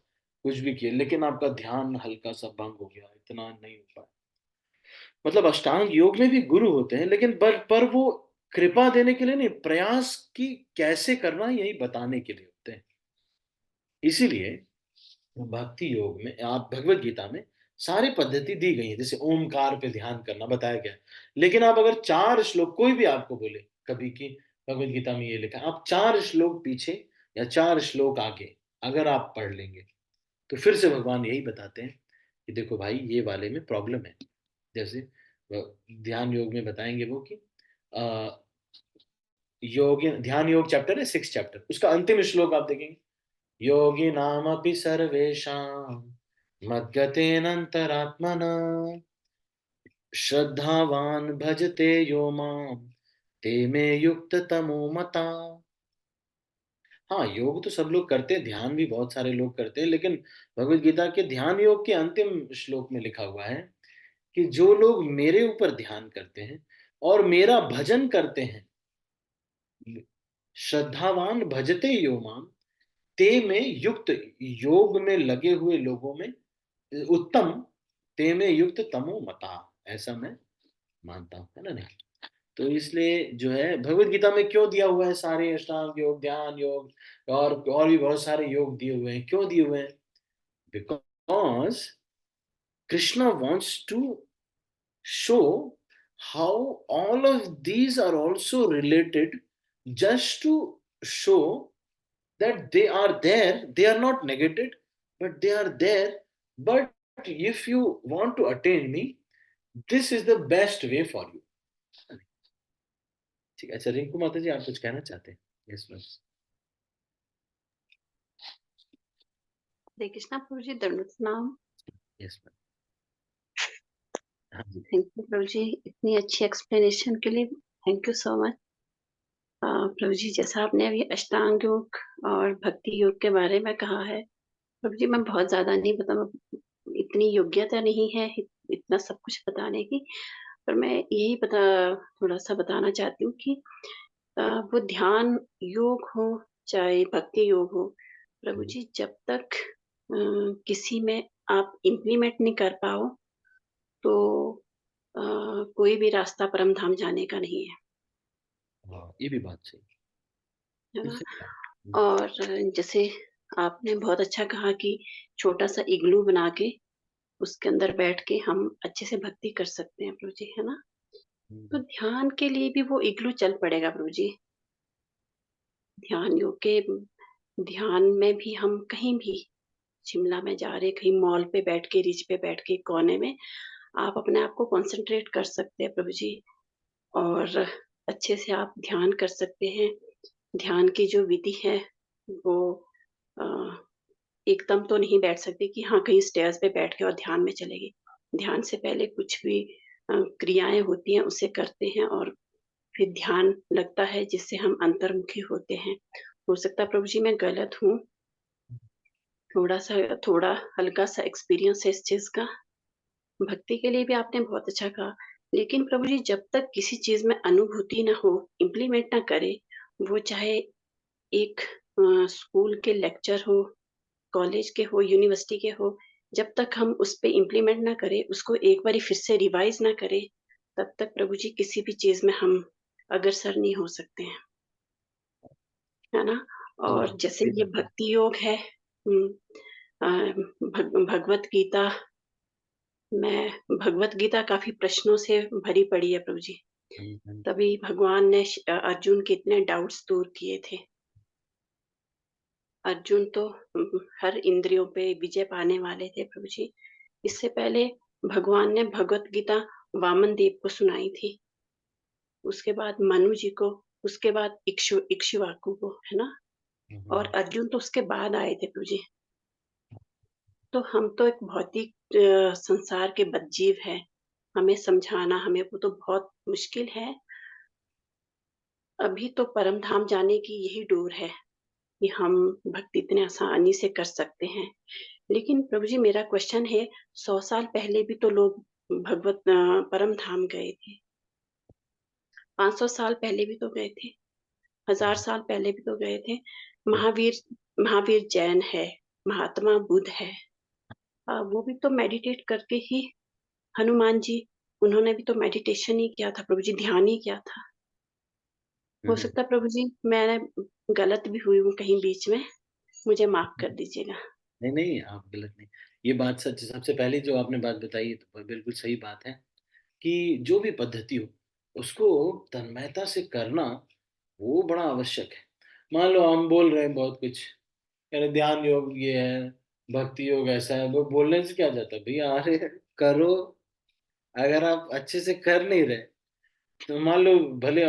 कुछ भी किए लेकिन आपका ध्यान हल्का सा भंग हो गया, इतना नहीं हो पाया। मतलब अष्टांग योग में भी गुरु होते हैं, लेकिन पर वो कृपा देने के लिए नहीं, प्रयास की कैसे करना यही बताने के लिए होते हैं। इसीलिए भक्ति योग में, आप भगवत गीता में सारी पद्धति दी गई है, जैसे ओमकार पे ध्यान करना बताया गया है। लेकिन आप अगर 4 श्लोक, कोई भी आपको बोले कभी कि भगवत गीता में ये लिखा है, आप 4 श्लोक पीछे या 4 श्लोक आगे अगर आप पढ़ लेंगे तो फिर से भगवान यही बताते हैं कि देखो भाई ये वाले में प्रॉब्लम है। जैसे ध्यान योग में बताएंगे वो कि योग ध्यान योग चैप्टर है 6 चैप्टर, उसका अंतिम श्लोक आप देखेंगे, योगिनामपि सर्वेषां मद्गतेनान्तरात्मना श्रद्धावान भजते यो माम ते मे युक्त तमो मता। हाँ, योग तो सब लोग करते हैं, ध्यान भी बहुत सारे लोग करते हैं, लेकिन भगवत गीता के ध्यान योग के अंतिम श्लोक में लिखा हुआ है कि जो लोग मेरे ऊपर ध्यान करते हैं और मेरा भजन करते हैं, श्रद्धावान भजते यो माम ते में युक्त, योग में लगे हुए लोगों में उत्तम, ते में युक्त तमो मता, ऐसा मैं मानता हूं, है ना नहीं? तो इसलिए जो है भगवत गीता में क्यों दिया हुआ है सारे अष्टांग योग, ध्यान योग और भी बहुत सारे योग दिए हुए हैं, क्यों दिए हुए हैं? Because Krishna wants to show how all of these are also related, just to show that they are there, they are not negated, but they are there. But if you want to attain me, this is the best way for you. ठीक है, अच्छा रिंकू माता जी आप कुछ कहना चाहते हैं? Yes ma'am. Hare Krishna Prabhu ji, दंडवत प्रणाम। Yes ma'am. हाँ जी। थैंक यू प्रभु जी, इतनी अच्छी एक्सप्लेनेशन के लिए थैंक यू सो मच। प्रभु जी, जैसा आपने अभी अष्टांग योग और भक्ति योग के बारे में कहा है, प्रभु जी मैं बहुत ज्यादा नहीं बता, इतनी योग्यता नहीं है इतना सब कुछ बताने की, पर मैं यही थोड़ा सा बताना चाहती हूँ कि वो ध्यान योग हो चाहे भक्ति योग हो, प्रभु जी जब तक किसी में आप इम्प्लीमेंट नहीं कर पाओ तो कोई भी रास्ता परम धाम जाने का नहीं है, ये भी बात सही है ना? है। और जैसे आपने बहुत अच्छा कहा कि छोटा सा इग्लू बना के उसके अंदर बैठ के हम अच्छे से भक्ति कर सकते हैं प्रभु जी, है ना? तो ध्यान के लिए भी वो इग्लू चल पड़ेगा प्रभु जी। ध्यान योग के ध्यान में भी हम कहीं भी शिमला में जा रहे, कहीं मॉल पे बैठ के, रिज पे बैठ के, कोने में आप अपने आप को कंसंट्रेट कर सकते हैं प्रभु जी, और अच्छे से आप ध्यान कर सकते हैं। ध्यान की जो विधि है वो एकदम तो नहीं बैठ सकते कि हाँ कहीं स्टेयर्स पे बैठ के और ध्यान में चले गए। ध्यान से पहले कुछ भी क्रियाएं होती हैं उसे करते हैं और फिर ध्यान लगता है जिससे हम अंतर्मुखी होते हैं। हो सकता है प्रभु जी मैं गलत हूँ, थोड़ा हल्का सा एक्सपीरियंस है इस चीज का। भक्ति के लिए भी आपने बहुत अच्छा कहा, लेकिन प्रभु जी जब तक किसी चीज में अनुभूति ना हो, इम्प्लीमेंट ना करे, वो चाहे एक स्कूल के लेक्चर हो, कॉलेज के हो, यूनिवर्सिटी के हो, जब तक हम उस पे इम्प्लीमेंट ना करें, उसको एक बारी फिर से रिवाइज ना करें, तब तक प्रभु जी किसी भी चीज में हम अग्रसर नहीं हो सकते हैं, है ना? और जैसे ये भक्ति योग है, भगवत गीता, मैं भगवत गीता काफी प्रश्नों से भरी पड़ी है प्रभु जी। तभी भगवान ने अर्जुन के इतने डाउट्स दूर किए थे। अर्जुन तो हर इंद्रियों पे विजय पाने वाले थे प्रभु जी। इससे पहले भगवान ने भगवत गीता वामन देव को सुनाई थी, उसके बाद मनु जी को, उसके बाद इक्ष्वाकु को, है ना? और अर्जुन तो उसके बाद आए थे प्रभु जी। तो हम तो एक भौतिक संसार के बदजीव है, हमें समझाना हमें वो तो बहुत मुश्किल है। अभी तो परम धाम जाने की यही डोर है कि हम भक्ति इतने आसानी से कर सकते हैं। लेकिन प्रभु जी मेरा क्वेश्चन है, 100 साल पहले भी तो लोग भगवत परम धाम गए थे। 500 साल पहले भी तो गए थे, 1000 साल पहले भी तो गए थे। महावीर महावीर जैन है, महात्मा बुद्ध है, वो भी तो मेडिटेट करके ही, हनुमान जी, उन्होंने भी तो मेडिटेशन ही किया था प्रभु जी, ध्यान ही किया था। हो सकता है प्रभु जी मैं गलत भी हुई हूँ कहीं बीच में, मुझे माफ कर दीजिएगा। नहीं, नहीं, आप गलत नहीं। ये बात सच, सबसे पहले जो आपने बात बताई तो बिल्कुल सही बात है कि जो भी पद्धति हो, उसको तन्मयता से करना, वो बड़ा आवश्यक है। मान लो हम बोल रहे हैं बहुत कुछ, कह रहे ध्यान योग ये है, भक्ति योग ऐसा है, वो बोलने से क्या जाता है भैया, अरे करो। अगर आप अच्छे से कर नहीं रहे, तो मान लो भले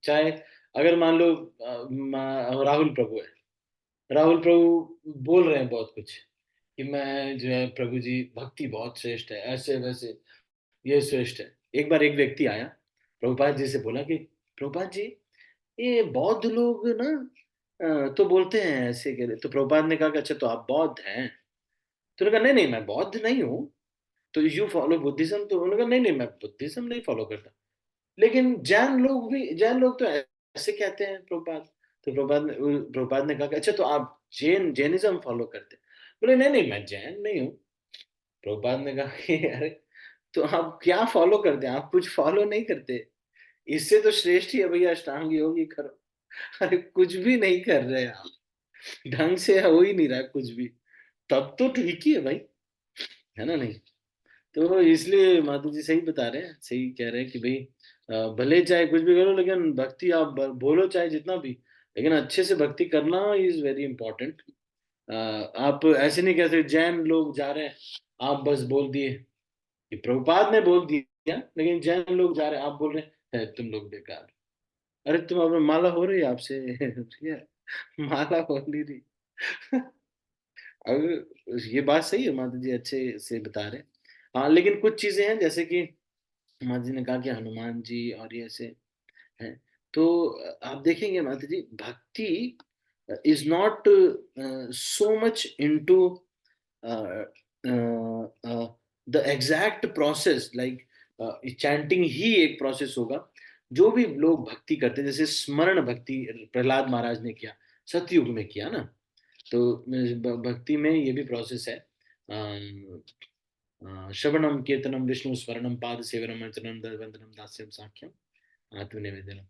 चाहे, अगर मान लो राहुल प्रभु है, राहुल प्रभु बोल रहे हैं बहुत कुछ कि मैं जो है प्रभु जी भक्ति बहुत श्रेष्ठ है, ऐसे वैसे ये श्रेष्ठ है। एक बार एक व्यक्ति आया, प्रभुपाद जी से बोला कि प्रभुपाद जी, ये बौद्ध लोग ना तो बोलते हैं ऐसे, कह रहे। तो प्रभुपाद ने कहा कि अच्छा, तो आप बौद्ध हैं? तो उन्होंने कहा नहीं नहीं, मैं बौद्ध नहीं हूँ। तो यू फॉलो बुद्धिज्म? तो उन्होंने कहा नहीं नहीं, मैं बुद्धिज्म नहीं फॉलो करता। लेकिन जैन लोग तो ऐसे कहते हैं प्रभुपाद। तो प्रभुपाद ने कहा कि अच्छा, तो आप जैनिज्म फॉलो करते हैं? बोले नहीं नहीं, मैं जैन नहीं हूँ। प्रभुपाद ने कहा कि अरे, तो आप क्या फॉलो करते हैं? आप कुछ फॉलो नहीं करते। इससे तो श्रेष्ठ ही है भैया, अष्टांग योग ही करो। अरे कुछ भी नहीं कर रहे आप, ढंग से हो ही नहीं रहा कुछ भी, तब तो ठीक ही है भाई, है ना? नहीं, तो इसलिए माता जी सही बता रहे हैं, सही कह रहे हैं कि भाई भले चाहे कुछ भी करो, लेकिन भक्ति आप बोलो चाहे जितना भी, लेकिन अच्छे से भक्ति करना इज वेरी इंपॉर्टेंट। आप ऐसे नहीं कह सकते जैन लोग जा रहे हैं, आप बस बोल दिए कि प्रभुपाद ने बोल दिया, लेकिन जैन लोग जा रहे हैं, आप बोल रहे हैं तुम लोग बेकार। अरे तुम, अब माला हो रही है आपसे ठीक है, माला हो नहीं रही। अब ये बात सही है, माता जी अच्छे से बता रहे हैं। हाँ, लेकिन कुछ चीजें हैं जैसे कि माता जी ने कहा कि हनुमान जी और ये ऐसे हैं। तो आप देखेंगे माता जी, bhakti is not so much into the exact process, like chanting ही एक प्रोसेस होगा। जो भी लोग भक्ति करते हैं, जैसे स्मरण भक्ति प्रहलाद महाराज ने किया, सतयुग में किया ना, तो भक्ति में ये भी प्रोसेस है। श्रवणम कीर्तनम विष्णु स्मरणम पाद सेवनम अर्चनम वंदनम दास्यम साख्यम आत्मनिवेदनम।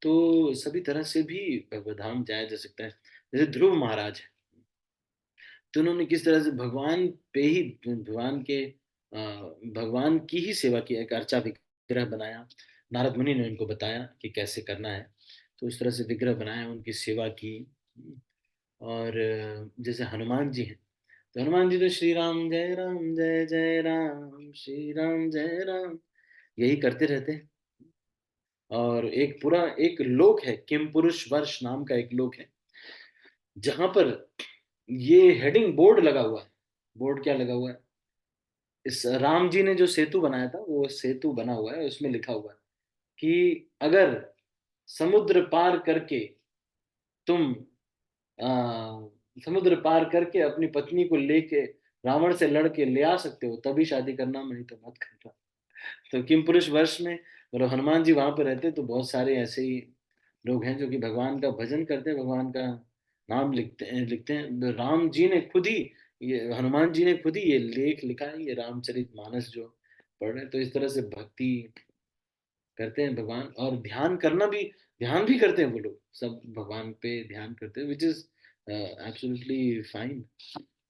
तो सभी तरह से भी भगवत धाम जाया जा सकता है। जैसे ध्रुव महाराज है, तो उन्होंने किस तरह से भगवान पे ही, भगवान की ही सेवा की, एक अर्चा विग्रह बनाया। नारद मुनि ने उनको बताया कि कैसे करना है, तो उस तरह से विग्रह बनाया, उनकी सेवा की। और जैसे हनुमान जी हैं, तो हनुमान जी तो श्री राम जय जय राम, श्री राम जय राम, यही करते रहते हैं। और एक पूरा एक लोक है, किम पुरुष वर्ष नाम का एक लोक है, जहां पर ये हेडिंग बोर्ड लगा हुआ है। बोर्ड क्या लगा हुआ है? इस राम जी ने जो सेतु बनाया था, वो सेतु बना हुआ है, उसमें लिखा हुआ है कि अगर समुद्र पार करके तुम समुद्र पार करके अपनी पत्नी को लेके रावण से लड़के ले आ सकते हो, तभी शादी करना, नहीं तो मत करना। तो किम पुरुष वर्ष में, और हनुमान जी वहां पर रहते, तो बहुत सारे ऐसे ही लोग हैं जो कि भगवान का भजन करते हैं, भगवान का नाम लिखते हैं। राम जी ने खुद ही, ये हनुमान जी ने खुद ही ये लेख लिखा है, ये रामचरितमानस जो पढ़ रहे हैं। तो इस तरह से भक्ति करते हैं भगवान, और ध्यान भी करते हैं वो लोग, सब भगवान पे ध्यान करते हैं, विच इज एब्सोल्युटली फाइन।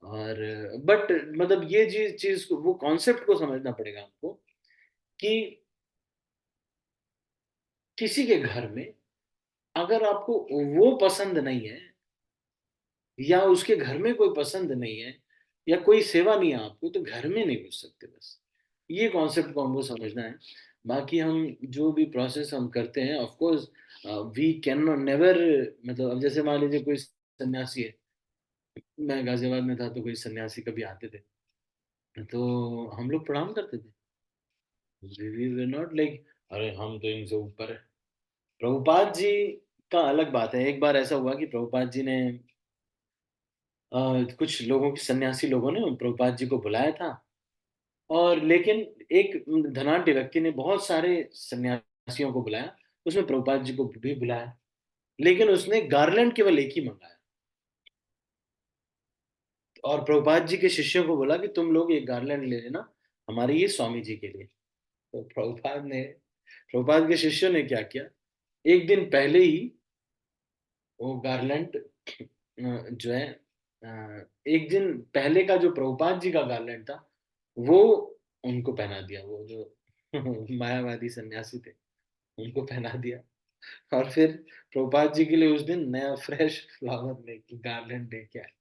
और बट मतलब ये चीज को, वो कॉन्सेप्ट को समझना पड़ेगा आपको कि किसी के घर में अगर आपको वो पसंद नहीं है, या उसके घर में कोई पसंद नहीं है, या कोई सेवा नहीं है आपको, तो घर में नहीं घुस सकते। बस ये कॉन्सेप्ट को हमको समझना है। बाकी हम जो भी प्रोसेस हम करते हैं, of course we can not never, मतलब अब जैसे मान लीजिए कोई सन्यासी है, मैं गाजियाबाद में था, तो कोई सन्यासी कभी आते थे, तो हम लोग प्रणाम करते थे। वी वर नॉट लाइक अरे हम तो इनसे ऊपर है। प्रभुपाद जी का अलग बात है। एक बार ऐसा हुआ कि प्रभुपाद जी ने कुछ लोगों की, सन्यासी लोगों ने प्रभुपाद जी को बुलाया था, और लेकिन एक धनाढ्य व्यक्ति ने बहुत सारे सन्यासियों को बुलाया, उसमें प्रभुपाद जी को भी बुलाया, लेकिन उसने गार्लैंड केवल एक ही मंगाया और प्रभुपाद जी के शिष्यों को बोला कि तुम लोग एक गार्लैंड ले लेना, हमारे ये स्वामी जी के लिए। तो प्रभुपाद के शिष्यों ने क्या किया, एक दिन पहले ही वो गार्लैंड जो है एक दिन पहले का जो प्रभुपाद जी का गार्लैंड था वो उनको पहना दिया, वो जो मायावादी सन्यासी थे उनको पहना दिया। और फिर प्रभुपाद जी के लिए उस दिन नया फ्रेश फ्लावर लेके गार्लैंड लेके आए,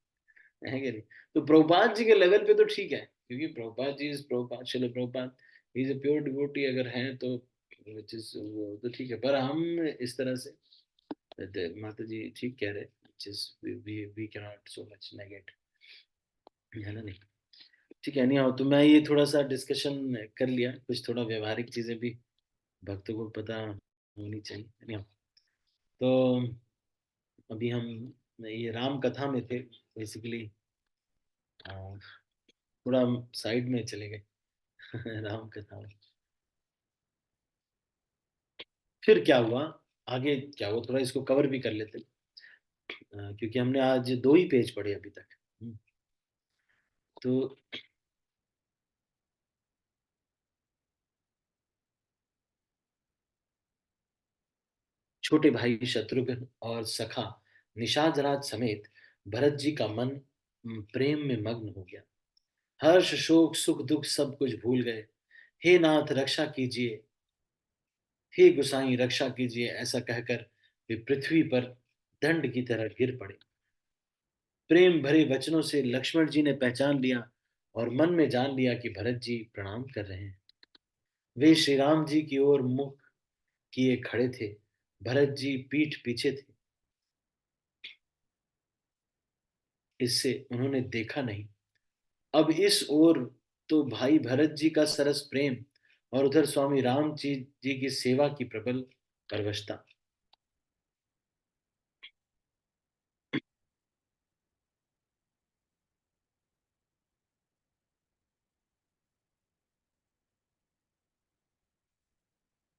है कि नहीं? तो प्रभुपाद जी के लेवल पे तो ठीक है, क्योंकि प्रभुपाद जी इज प्रभुपाद, शिल Prabhupada is a pure devotee अगर हैं तो which is वो तो ठीक है, पर हम इस तरह से माता जी ठीक कह रहे, which is we cannot so much negate, है ना? नहीं, ठीक है, नहीं आओ तो मैं ये थोड़ा सा डिस्कशन कर लिया, कुछ थोड़ा व्यवहारिक चीजें भी भक्तों को पता होनी चाहिए, नहीं आओ। तो अभी हम ये राम कथा में थे बेसिकली, थोड़ा हम साइड में चले गए राम कथा में। फिर क्या हुआ, आगे क्या हुआ, थोड़ा इसको कवर भी कर लेते क्योंकि हमने आज 2 ही पेज पढ़े अभी तक। तो छोटे भाई शत्रुघ्न और सखा निषाद राज समेत भरत जी का मन प्रेम में मग्न हो गया। हर्ष शोक सुख दुख सब कुछ भूल गए। हे नाथ रक्षा कीजिए, हे गुसाई रक्षा कीजिए, ऐसा कहकर वे पृथ्वी पर दंड की तरह गिर पड़े। प्रेम भरे वचनों से लक्ष्मण जी ने पहचान लिया और मन में जान लिया कि भरत जी प्रणाम कर रहे हैं। वे श्री राम जी की ओर मुख किए खड़े थे, भरत जी पीठ पीछे थे, इससे उन्होंने देखा नहीं। अब इस ओर तो भाई भरत जी का सरस प्रेम और उधर स्वामी राम जी की सेवा की प्रबल परवशता।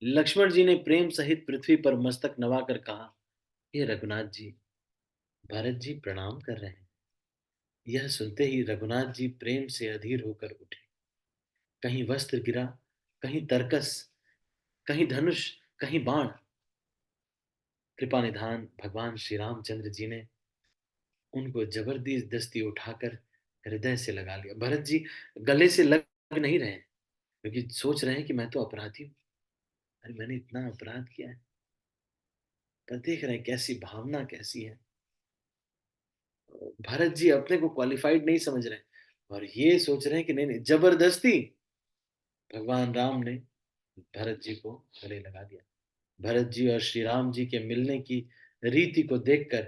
लक्ष्मण जी ने प्रेम सहित पृथ्वी पर मस्तक नवाकर कहा, हे रघुनाथ जी, भरत जी प्रणाम कर रहे हैं। यह सुनते ही रघुनाथ जी प्रेम से अधीर होकर उठे। कहीं वस्त्र गिरा, कहीं तरकस, कहीं धनुष, कहीं बाण। कृपा निधान भगवान श्री रामचंद्र जी ने उनको जबरदस्ती उठाकर हृदय से लगा लिया। भरत जी गले से लग नहीं रहे हैं, क्योंकि सोच रहे हैं कि मैं तो अपराधी हूँ, अरे मैंने इतना अपराध किया है। पर देख रहे हैं कैसी भावना कैसी है। भरत जी अपने को क्वालिफाइड नहीं समझ रहे हैं और ये सोच रहे हैं कि नहीं नहीं, जबरदस्ती भगवान राम ने भरत जी को गले लगा दिया। भरत जी और श्री राम जी के मिलने की रीति को देखकर,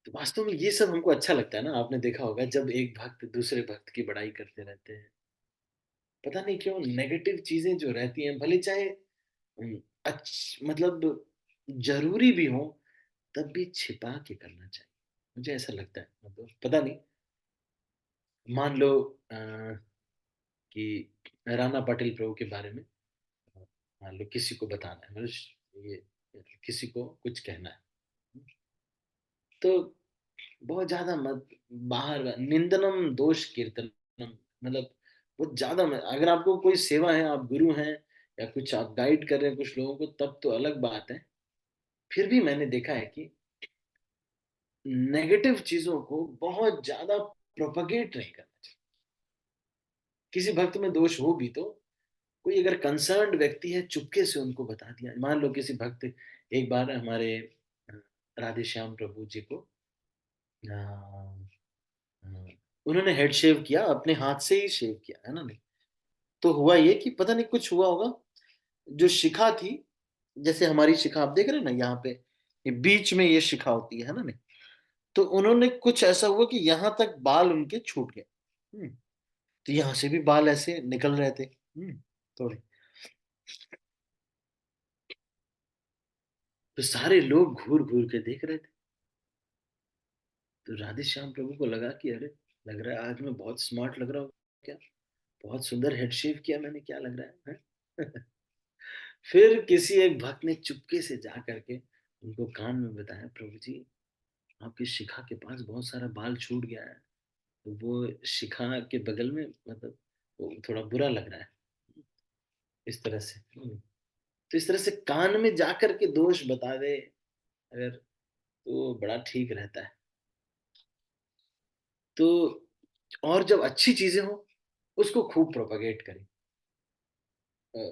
तो वास्तव में ये सब हमको अच्छा लगता है ना। आपने देखा होगा जब एक भक्त दूसरे भक्त की बड़ाई करते रहते हैं, पता नहीं क्यों नेगेटिव चीजें जो रहती हैं, भले चाहे मतलब जरूरी भी हो, तब भी छिपा के करना चाहिए, मुझे ऐसा लगता है। मतलब पता नहीं, मान लो कि राणा पाटिल प्रभु के बारे में मान लो किसी को बताना है, मतलब ये किसी को कुछ कहना है, तो बहुत ज्यादा मत बाहर निंदनम दोष कीर्तनम, मतलब बहुत ज्यादा अगर आपको कोई सेवा है, आप गुरु हैं या कुछ आप गाइड कर रहे हैं कुछ लोगों को, तब तो अलग बात है। फिर भी मैंने देखा है कि नेगेटिव चीजों को बहुत ज्यादा प्रोपगेट नहीं करना चाहिए। किसी भक्त में दोष हो भी तो कोई अगर कंसर्न्ड व्यक्ति है, चुपके से उनको बता दिया। मान लो किसी भक्त, एक बार हमारे अ, राधे श्याम प्रभु जी को अ, उन्होंने हेड शेव किया, अपने हाथ से ही शेव किया, है ना? नहीं तो हुआ ये कि पता नहीं कुछ हुआ होगा, जो शिखा थी, जैसे हमारी शिखा आप देख रहे हैं ना यहाँ पे, ये बीच में ये शिखा होती है ना? नहीं तो उन्होंने कुछ ऐसा हुआ कि यहाँ तक बाल उनके छूट गए। तो यहाँ से भी बाल ऐसे निकल रहे थे थोड़े। तो सारे लोग घूर घूर के देख रहे थे। तो राधे श्याम प्रभु को लगा कि अरे, लग रहा है आज मैं बहुत स्मार्ट लग रहा हूँ क्या, बहुत सुंदर हेड शेव किया मैंने, क्या लग रहा है? फिर किसी एक भक्त ने चुपके से जा करके उनको कान में बताया, प्रभु जी आपकी शिखा के पास बहुत सारा बाल छूट गया है, तो वो शिखा के बगल में मतलब वो थोड़ा बुरा लग रहा है, इस तरह से। तो इस तरह से कान में जा करके दोष बता दे अगर, तो बड़ा ठीक रहता है। तो और जब अच्छी चीजें हो उसको खूब प्रोपगेट करें। अ,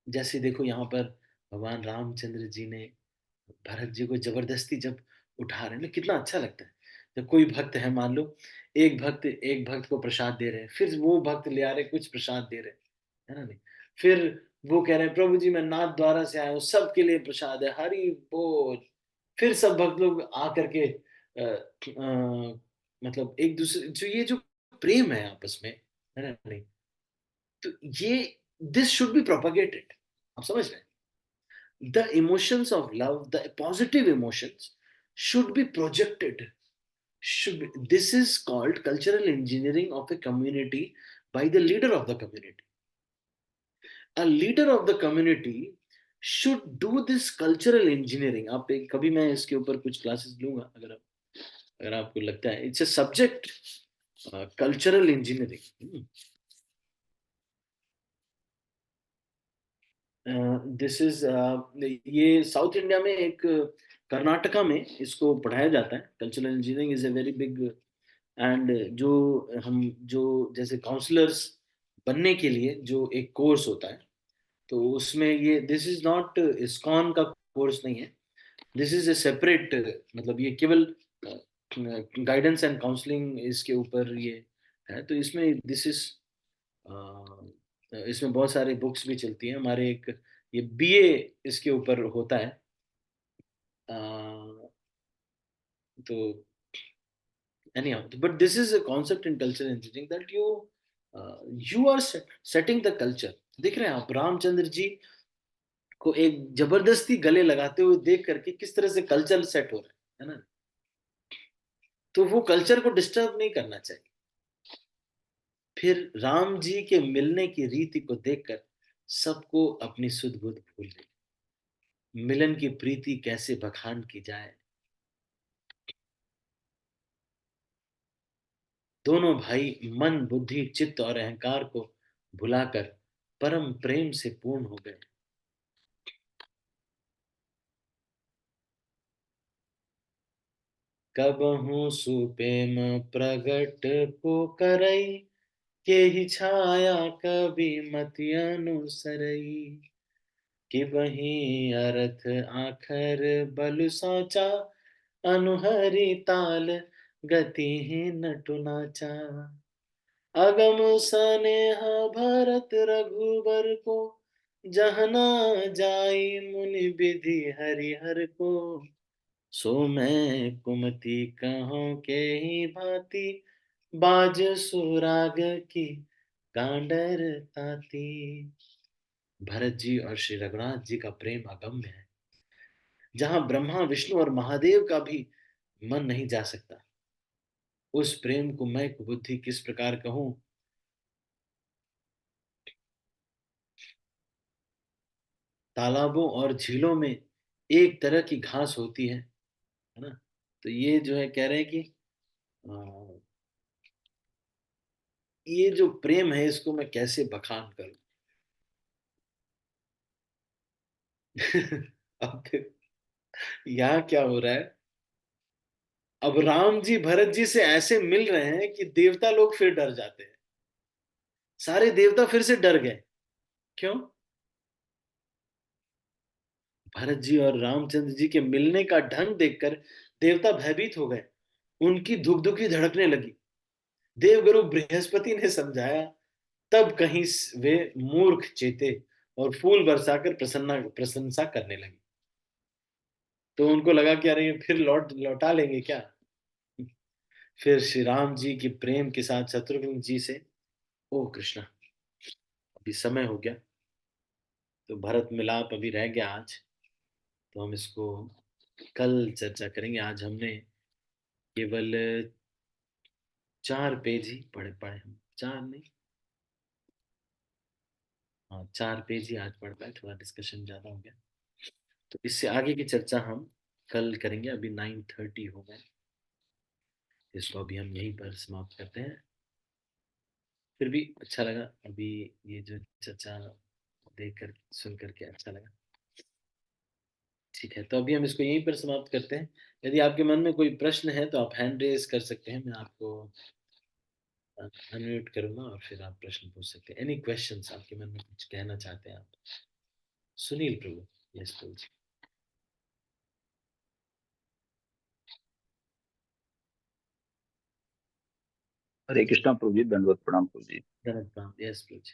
जैसे देखो यहाँ पर भगवान रामचंद्र जी ने भरत जी को जबरदस्ती जब उठा रहे हैं ना, कितना अच्छा लगता है। जब कोई भक्त है, मान लो एक भक्त को प्रसाद दे रहे हैं, फिर वो भक्त ले आ रहे कुछ प्रसाद दे रहे हैं, है ना नहीं? फिर वो कह रहे हैं प्रभु जी मैं नाथ द्वारा से आया हूँ, सबके लिए प्रसाद है, हरि बोल। फिर सब भक्त लोग आकर के मतलब एक दूसरे जो ये जो प्रेम है आपस में, है ना नहीं? तो ये दिस शुड बी प्रोपगेटेड। आप समझ रहे हैं? The emotions of love, the positive emotions should be projected. This is called cultural engineering of a community by the leader of the community. A leader of the community should do this cultural engineering. आप एक कभी मैं इसके ऊपर कुछ classes लूंगा, अगर आपको लगता है it's a subject, cultural engineering. This is ये साउथ इंडिया में एक कर्नाटका में इसको पढ़ाया जाता है। Cultural engineering is a very big, and जो हम जो जैसे काउंसलर्स बनने के लिए जो एक कोर्स होता है, तो उसमें ये दिस इज नॉट इस्कॉन का कोर्स नहीं है, दिस इज ए सेपरेट, मतलब ये केवल गाइडेंस एंड काउंसलिंग इसके ऊपर ये है। तो इसमें दिस इज, इसमें बहुत सारी बुक्स भी चलती हैं हमारे एक, ये बीए इसके ऊपर होता है। अ, तो anyhow, but this is a concept in cultural engineering that you are setting the culture। देख रहे हैं आप रामचंद्र जी को एक जबरदस्ती गले लगाते हुए देख करके किस तरह से कल्चर सेट हो रहा है ना? तो वो कल्चर को डिस्टर्ब नहीं करना चाहिए। फिर राम जी के मिलने की रीति को देखकर सबको अपनी सुध बुध भूल गई, मिलन की प्रीति कैसे बखान की जाए। दोनों भाई मन बुद्धि चित्त और अहंकार को भुलाकर परम प्रेम से पूर्ण हो गए। कबहू सुप्रेम प्रगट को करई, के ही छाया कभी मति अनुसरई। कि वही अर्थ आखर बल साचा, अनुहरि ताल गति ही नटु नाचा। अगम सनेह भरत रघुबर को, जहना जाई मुनि विधि हरिहर को। सो मैं कुमति कहूँ के ही भांति, बाज सुराग की कांडर ताती। भरत जी और श्री रघुनाथ जी का प्रेम अगम्य है, जहां ब्रह्मा विष्णु और महादेव का भी मन नहीं जा सकता। उस प्रेम को मैं कुबुद्धि किस प्रकार कहूं। तालाबों और झीलों में एक तरह की घास होती है ना? तो ये जो है कह रहे हैं कि अ, ये जो प्रेम है इसको मैं कैसे बखान करूं। अब यहाँ क्या हो रहा है, अब राम जी भरत जी से ऐसे मिल रहे हैं कि देवता लोग फिर डर जाते हैं। सारे देवता फिर से डर गए। क्यों? भरत जी और रामचंद्र जी के मिलने का ढंग देखकर देवता भयभीत हो गए, उनकी धुकधुकी धड़कने लगी। देवगुरु बृहस्पति ने समझाया, तब कहीं वे मूर्ख चेते और फूल बरसाकर प्रशंसा करने लगे। तो उनको लगा कि अरे फिर लौटा लेंगे क्या। फिर श्री राम जी की प्रेम के साथ शत्रुघ्न जी से, ओ कृष्णा अभी समय हो गया, तो भरत मिलाप अभी रह गया आज, तो हम इसको कल चर्चा करेंगे। आज हमने केवल 4 पेज ही पढ़े हम, 4 नहीं, हाँ 4 पेज ही आज पढ़ पाए, थोड़ा डिस्कशन ज़्यादा हो गया। तो इससे आगे की चर्चा हम कल करेंगे। अभी 9:30 हो गए, इसको अभी हम यहीं पर समाप्त करते हैं। फिर भी अच्छा लगा अभी ये जो चर्चा देख कर सुन करके अच्छा लगा। ठीक है, तो अभी हम इसको यहीं पर समाप्त करते हैं। यदि आपके मन में कोई प्रश्न है तो आप हैंड रेज कर सकते हैं, मैं आपको अनम्यूट करूंगा और फिर आप प्रश्न पूछ सकते हैं। एनी क्वेश्चंस, आपके मन में कुछ कहना चाहते हैं आप? सुनील प्रभु, यस प्रभु जी। हरे कृष्णा प्रभु जी, दंडवत प्रणाम प्रभु जी। धन्यवाद प्रभु, यस प्रभु जी।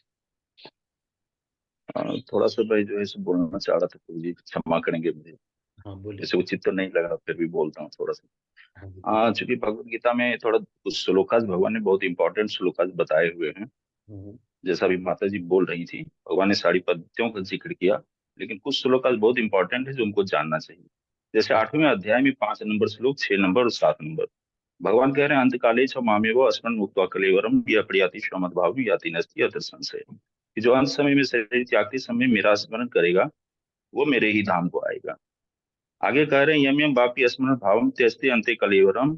थोड़ा सा मैं जो है सो बोलना चाह रहा था प्रभु जी, क्षमा करेंगे मुझे, हाँ बोलिए। जैसे उचित तो नहीं लगा, फिर भी बोलता हूँ थोड़ा सा। हाँ जी बोलिए। चूंकि भगवत गीता में थोड़ा कुछ श्लोकास भगवान ने बहुत इंपॉर्टेंट श्लोकास बताए हुए हैं। हम्म, जैसा अभी माता जी बोल रही थी, भगवान ने सारी पद्धतियों का जिक्र किया, लेकिन कुछ श्लोकास बहुत इंपॉर्टेंट है जो उनको जानना चाहिए। जैसे 8वें अध्याय में 5 नंबर श्लोक, 6 नंबर और 7 नंबर, भगवान कह रहे हैं अंतकाले छ मामेव स्मरण मुक्त्वा कलेवरम यह प्रयाति स्वमद्भाव याति नस्ति अतः संशय, कि जो अंत समय में शरीर त्यागते समय मेरा स्मरण करेगा वो मेरे ही धाम को आएगा। आगे कह रहे हैं यम यम वापी स्मरण भावम त्यस्ते अंते कलेवरम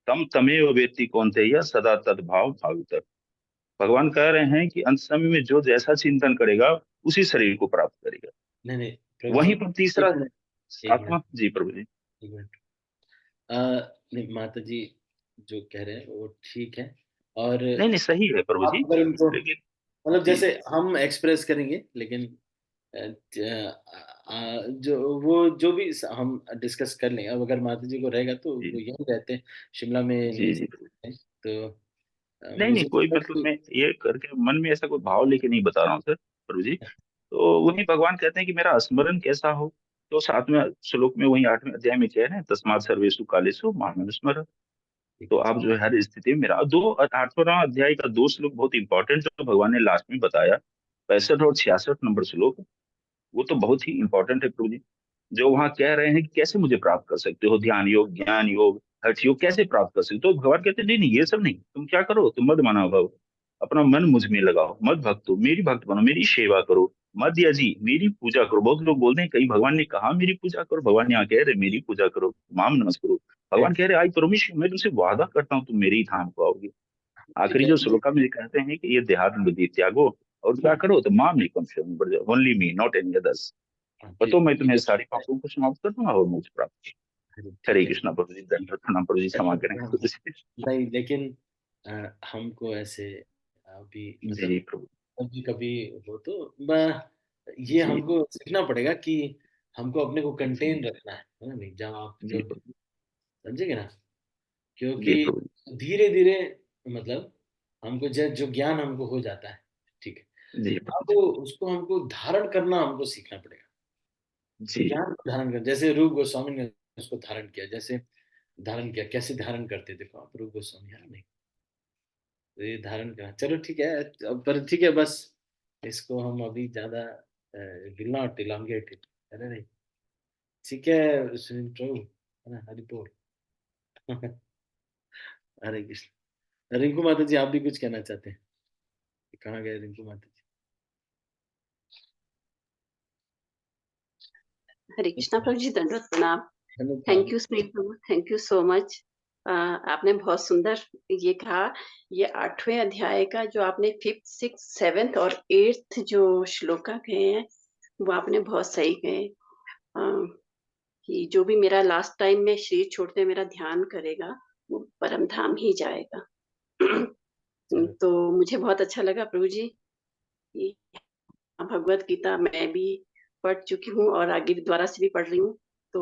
तम तमेव वेत्ति कौन्तेय सदा तद्भाव भावित। भगवान कह रहे हैं कि अंत समय में जो जैसा चिंतन करेगा उसी शरीर को प्राप्त करेगा। नहीं नहीं प्रभु जी, वहीं पर तीसरा एक है मिनट, एक मिनट, 7वां जी प्रभु जी। एक मिनट। नहीं, माता जी जो कह रहे हैं वो ठीक है, और नहीं नहीं सही है प्रभु जी, आप अगर उनको लेकिन मतलब जी जैसे हम एक्सप्रेस करेंगे, लेकिन जो वो जो भी हम डिस्कस कर लेंगे। अब अगर माता जी को रहेगा तो जी वो यहीं रहते हैं, शिमला में जी नहीं जी। सकते हैं। तो नहीं नहीं मुझे कोई लगता है मतलब कि मैं ये करके मन में ऐसा कोई भाव लेके नहीं बता रहा हूँ सर प्रभु जी। तो वही भगवान कहते हैं कि मेरा स्मरण कैसा हो। तो 7वें श्लोक में वही 8वें अध्याय में कह रहे हैं तस्मात् सर्वेषु कालेषु मां स्मर। ठीक तो है जी। आप जो है हर स्थिति में मेरा 8वां अध्याय का 2 श्लोक बहुत इंपॉर्टेंट जो भगवान ने लास्ट में बताया, 65 और 66 नंबर श्लोक, वो तो बहुत ही इंपॉर्टेंट है प्रभु जी। जो वहां कह रहे हैं कि कैसे मुझे प्राप्त कर सकते हो, ध्यान योग, ज्ञान योग, हठ योग कैसे प्राप्त कर सकते हो। तो भगवान कहते हैं नहीं नहीं ये सब नहीं, तुम क्या करो, तुम मद माना भव, अपना मन मुझ में लगाओ, मत भक्तो मेरी भक्त बनो, मेरी सेवा करो, मद यजी मेरी पूजा करो। बहुत लोग बोलते हैं कहीं भगवान ने कहा मेरी पूजा करो, भगवान यहाँ कह रहे मेरी पूजा करो, माम नमस् करो। भगवान कह रहे आई प्रोमिस मैं तुमसे वादा करता हूँ तुम मेरे ही धाम को आओगे। ठीक आखिरी है जो श्लोका में कहते हैं कि ये देहात्म बुद्धि त्यागो और क्या करो, तो माम एकम शरणं only me not any others. तो ठीक मैं ठीक तुम्हें है। सारी पापों को समाप्त कर दूंगा और मुझे प्राप्त। हरे ठीक है। कृष्णा प्रभु जी, दंडवत प्रणाम प्रभु जी, क्षमा करें प्रभु जी। नहीं, लेकिन हमको ऐसे अभी जी मतलब जी प्रभु कभी कभी हो तो ये जी हमको सीखना पड़ेगा कि हमको अपने को जी कंटेन रखना है ना। नहीं, जब आप जी जब प्रभु समझेंगे ना, जी क्योंकि प्रभु धीरे धीरे मतलब हमको जो ज्ञान हमको हो जाता है, ठीक है, जी प्रभु अब उसको हमको धारण करना हमको सीखना पड़ेगा। जी ज्ञान को धारण कर, जैसे रूप गोस्वामी ने उसको धारण किया, जैसे धारण किया, कैसे धारण करते देखो आप, रूप गोस्वामी है नहीं, तो ये धारण करा। चलो ठीक है, पर ठीक है, बस इसको हम अभी ज्यादा विल नॉट इलांगेट इट, है नहीं। ठीक है सुनील प्रभु, है ना, हरि बोल। हरे कृष्ण। रिंकू माता जी, आप भी कुछ कहना चाहते हैं? कहाँ गए रिंकू माता हरे जी? कृष्णा प्रभु जी, दंडवत प्रणाम। Hello thank Prabhu. You Sunil Prabhu, thank you so much. आपने बहुत सुंदर ये कहा। ये 8वें अध्याय का जो आपने 5th 6th 7th और 8th जो श्लोका कहे हैं वो आपने बहुत सही कहे। कि जो भी मेरा लास्ट टाइम में शरीर छोड़ते मेरा ध्यान करेगा वो परम धाम ही जाएगा। चलो तो मुझे बहुत अच्छा लगा प्रभु जी कि भगवत गीता मैं भी पढ़ चुकी हूँ और आगे भी दोबारा से भी पढ़ रही हूँ। तो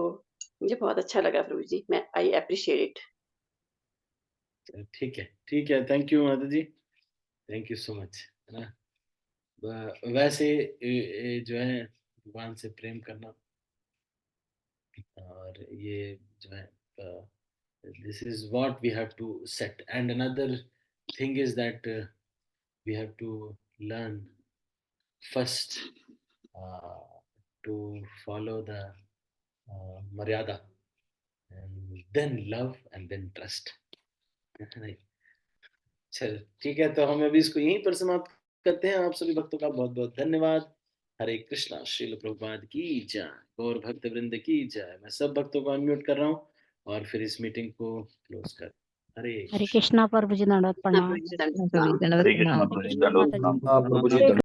मुझे बहुत अच्छा लगा प्रभु जी, मैं आई अप्रिशिएट इट। चलो, ठीक है, थैंक यू माता जी, थैंक यू सो मच, है ना। वैसे जो है भगवान से प्रेम करना, और ये जो है this is what we have to set. And another thing is that we have to learn first uh, to follow the maryada, and then love and then trust. नहीं, चल ठीक है, तो हम अभी इसको यहीं पर समाप्त करते हैं। आप सभी भक्तों का बहुत बहुत धन्यवाद। हरे कृष्णा। श्रील प्रभुपाद की जय। गौर भक्त वृंद की जय। मैं सब भक्तों को अनम्यूट कर रहा हूँ और फिर इस मीटिंग को क्लोज कर। हरे हरे कृष्णा प्रभु जी, दंडवत प्रणाम। प्रभु जी, दंडवत हरे कृष्ण प्रभु जी, दंडवत प्रणाम। प्रभु जी